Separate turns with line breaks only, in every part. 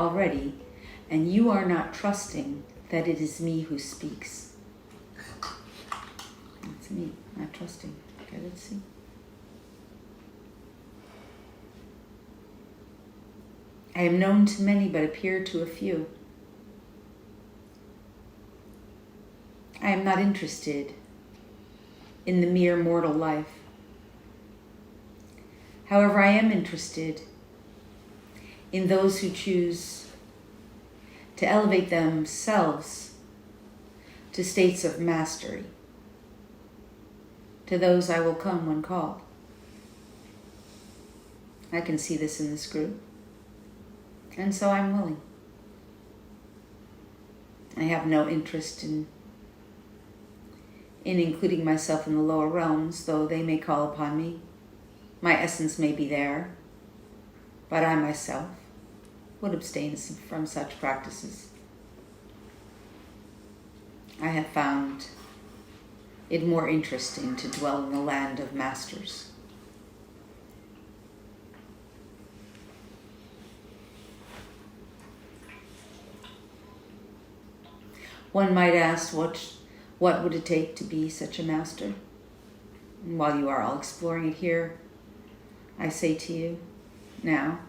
already, and you are not trusting that it is me who speaks. It's me, not trusting. Okay, let's see. I am known to many, but appear to a few. I am not interested in the mere mortal life. However, I am interested in those who choose to elevate themselves to states of mastery. To those I will come when called. I can see this in this group, and so I'm willing. I have no interest in including myself in the lower realms, though they may call upon me. My essence may be there, but I myself would abstain from such practices. I have found it more interesting to dwell in the land of masters. One might ask, what would it take to be such a master? And while you are all exploring it here, I say to you, now,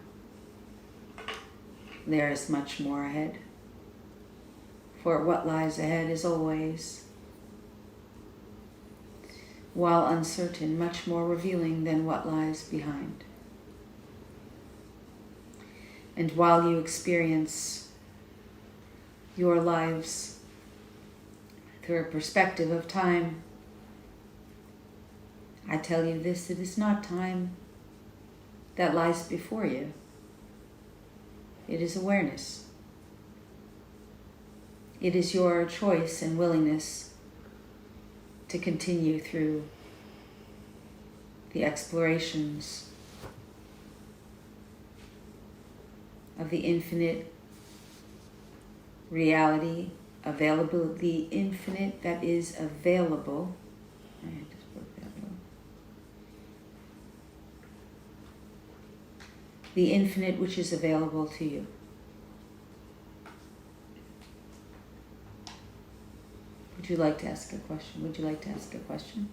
there is much more ahead. For what lies ahead is always, while uncertain, much more revealing than what lies behind. And while you experience your lives through a perspective of time, I tell you this, it is not time that lies before you. It is awareness. It is your choice and willingness to continue through the explorations of the infinite reality, available, the infinite that is available. I just broke that one. The infinite which is available to you. Would you like to ask a question? Would you like to ask a question?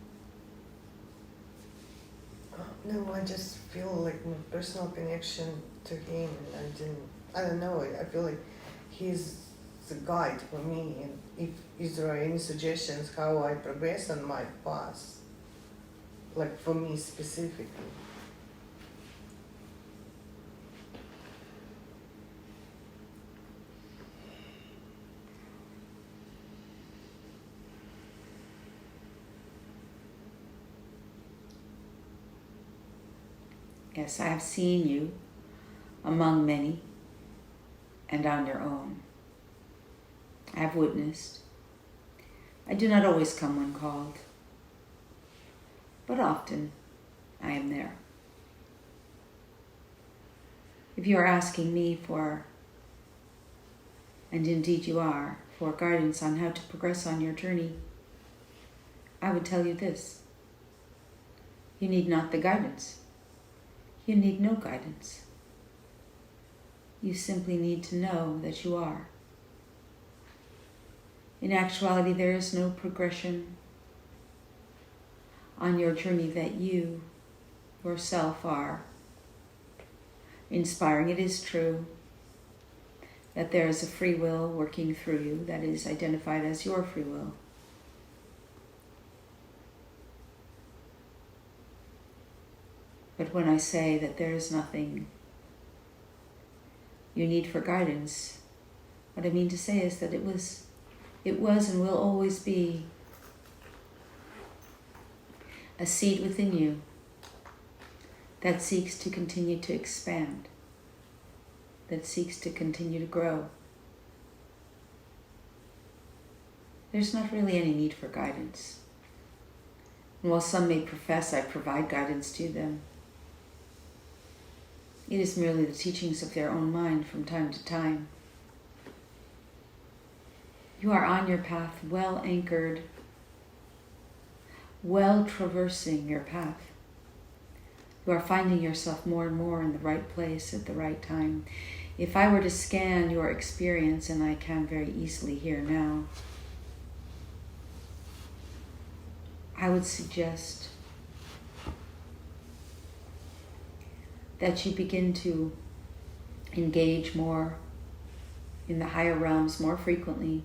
No, I just feel like my personal connection to him, and I don't know, I feel like he's the guide for me, and if there are any suggestions how I progress on my path, like for me specifically.
Yes, I have seen you among many and on your own. I have witnessed. I do not always come when called, but often I am there. If you are asking me for, and indeed you are, for guidance on how to progress on your journey, I would tell you this. You need not the guidance. You need no guidance. You simply need to know that you are. In actuality, there is no progression on your journey that you yourself are inspiring. It is true that there is a free will working through you that is identified as your free will. But when I say that there is nothing you need for guidance, what I mean to say is that it was and will always be a seed within you that seeks to continue to expand, that seeks to continue to grow. There's not really any need for guidance. And while some may profess I provide guidance to them, it is merely the teachings of their own mind from time to time. You are on your path, well anchored, well traversing your path. You are finding yourself more and more in the right place at the right time. If I were to scan your experience, and I can very easily here now, I would suggest that you begin to engage more in the higher realms more frequently.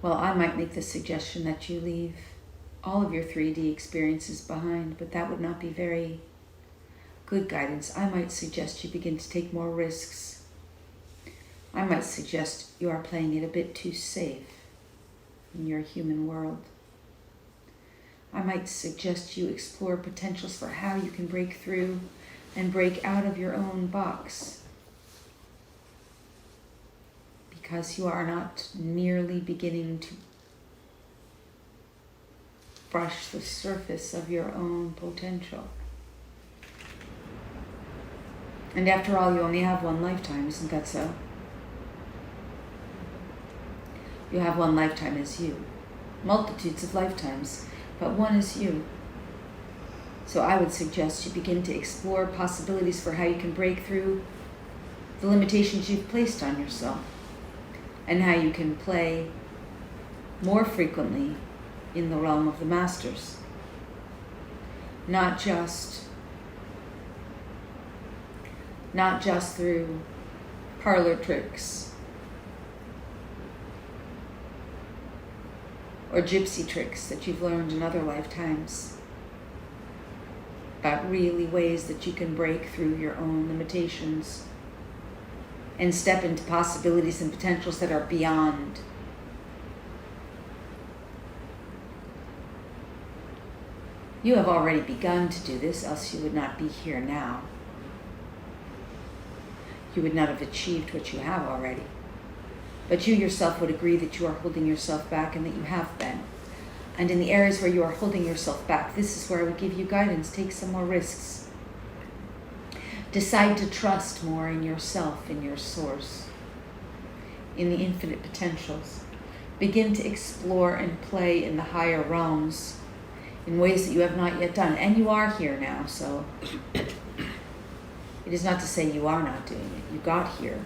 Well, I might make the suggestion that you leave all of your 3D experiences behind, but that would not be very good guidance. I might suggest you begin to take more risks. I might suggest you are playing it a bit too safe in your human world. I might suggest you explore potentials for how you can break through and break out of your own box, because you are not nearly beginning to brush the surface of your own potential. And after all, you only have one lifetime, isn't that so? You have one lifetime as you. Multitudes of lifetimes, but one is you. So I would suggest you begin to explore possibilities for how you can break through the limitations you've placed on yourself, and how you can play more frequently in the realm of the masters. Not just through parlor tricks or gypsy tricks that you've learned in other lifetimes, but really ways that you can break through your own limitations and step into possibilities and potentials that are beyond. You have already begun to do this, else you would not be here now. You would not have achieved what you have already. But you yourself would agree that you are holding yourself back, and that you have been. And in the areas where you are holding yourself back, this is where I would give you guidance. Take some more risks. Decide to trust more in yourself, in your source, in the infinite potentials. Begin to explore and play in the higher realms in ways that you have not yet done. And you are here now, so it is not to say you are not doing it. You got here.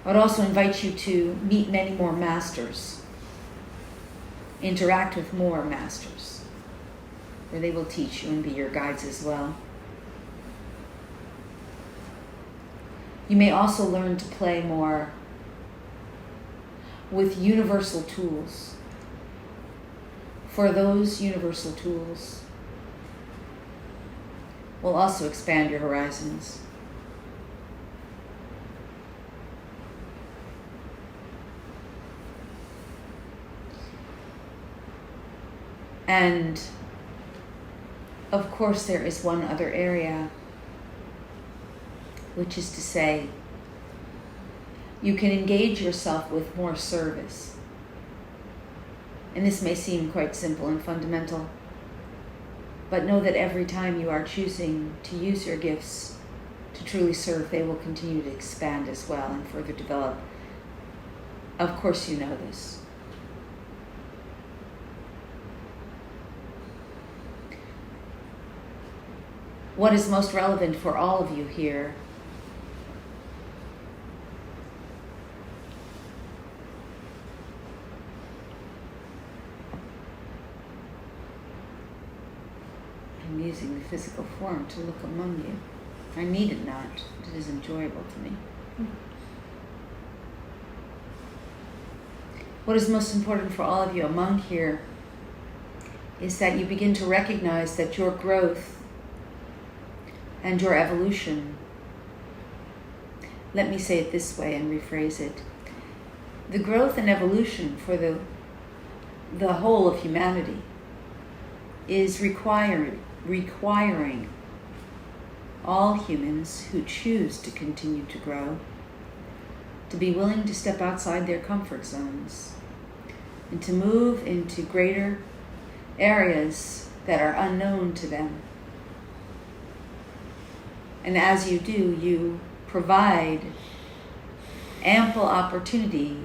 I would also invite you to meet many more masters. Interact with more masters, where they will teach you and be your guides as well. You may also learn to play more with universal tools. For those universal tools will also expand your horizons. And of course, there is one other area, which is to say, you can engage yourself with more service. And this may seem quite simple and fundamental, but know that every time you are choosing to use your gifts to truly serve, they will continue to expand as well and further develop. Of course you know this. What is most relevant for all of you here I'm using the physical form to look among you. I need it not. It is enjoyable to me. What is most important for all of you among here is that you begin to recognize that your growth and your evolution, let me say it this way and rephrase it. The growth and evolution for the whole of humanity is requiring all humans who choose to continue to grow to be willing to step outside their comfort zones and to move into greater areas that are unknown to them. And as you do, you provide ample opportunity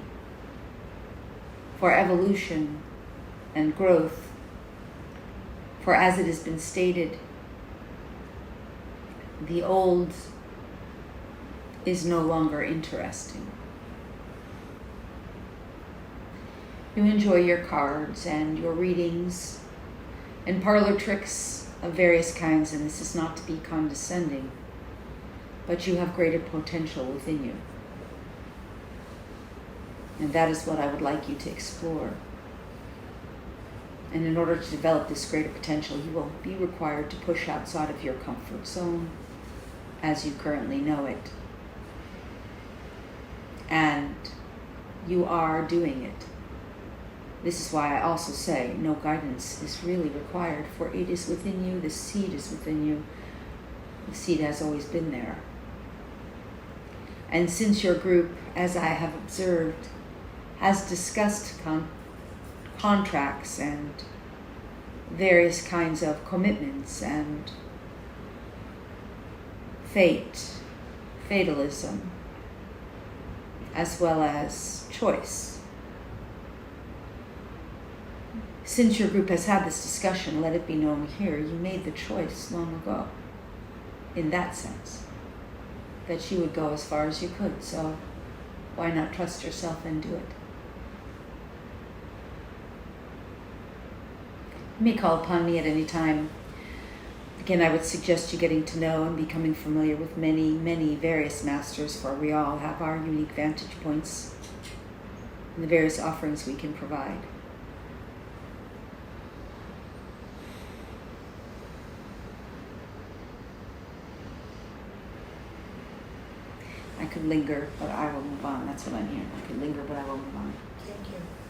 for evolution and growth. For as it has been stated, The old is no longer interesting. You enjoy your cards and your readings and parlor tricks of various kinds, and this is not to be condescending, but you have greater potential within you. And that is what I would like you to explore. And in order to develop this greater potential, you will be required to push outside of your comfort zone as you currently know it. And you are doing it. This is why I also say no guidance is really required, for it is within you, the seed is within you. The seed has always been there. And since your group, as I have observed, has discussed contracts and various kinds of commitments and fate, fatalism, as well as choice. Since your group has had this discussion, let it be known here, you made the choice long ago, in that sense, that you would go as far as you could, so why not trust yourself and do it? You may call upon me at any time. Again, I would suggest you getting to know and becoming familiar with many, many various masters, for we all have our unique vantage points and the various offerings we can provide. I could linger, but I will move on. That's what I'm here. I could linger, but I will move on.
Thank you.